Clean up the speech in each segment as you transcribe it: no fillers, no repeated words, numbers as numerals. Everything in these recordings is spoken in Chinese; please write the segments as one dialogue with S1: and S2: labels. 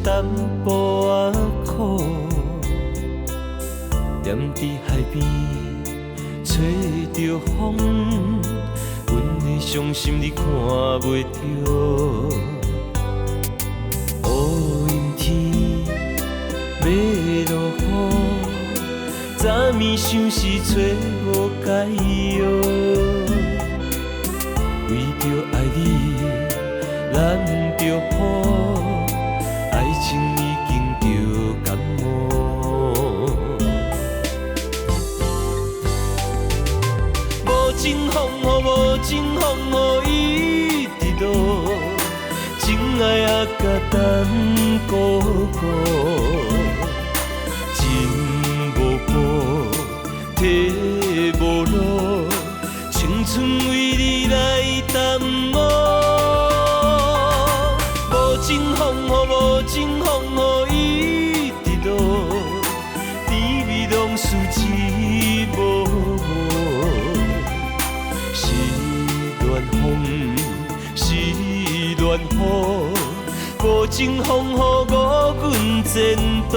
S1: 淡薄仔苦，踮伫海边吹着风，阮的伤心你看袂着。乌阴天要落雨，早暝想是找无解药，为着爱你难着雨。爱情已经着感冒，无情风雨，无情风雨一直落，情爱也甲等孤孤，情无补，体无路，青春为你来淡薄。无情风雨，无情风雨一直落，甜蜜拢是寂寞。是暖风，是暖雨，无情风雨误阮前途。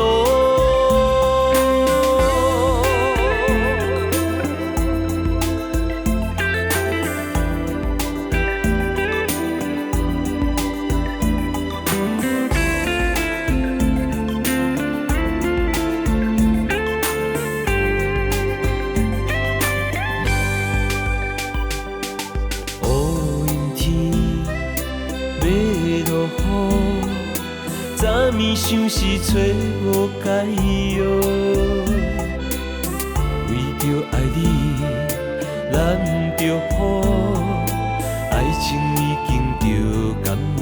S1: 早暝想是找无解药，为着爱你难着雨，爱情已经着感冒。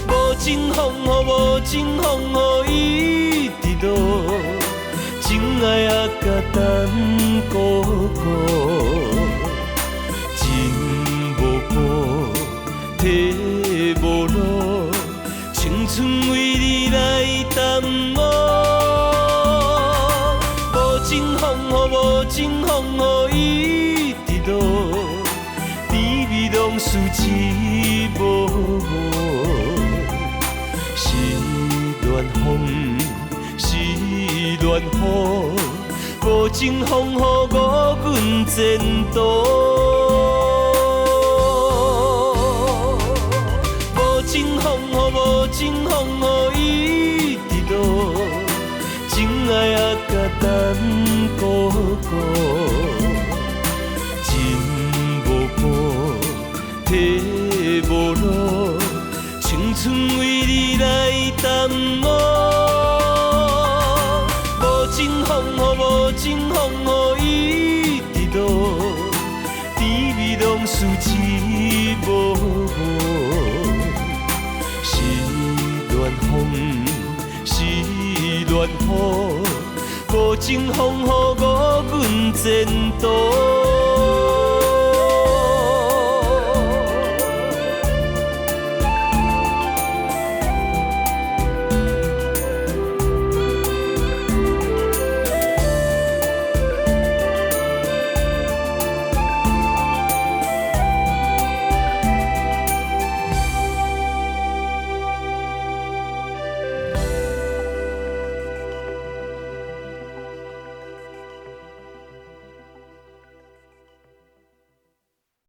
S1: 无情风雨，无情风雨一直落，情爱也甲等孤孤。体无路，青春为你来淡薄。无情风雨，无情风雨一直落，甜蜜拢是寂寞。是暖风，是暖雨，无情风雨误阮前途。无情风雨，无情风雨一直落，情爱也甲等孤孤，情无补，体无路，青春为你来淡薄。无情风雨，无情风雨一直落，甜蜜拢是寂寞。暖风，是暖雨，无情风雨误阮前途。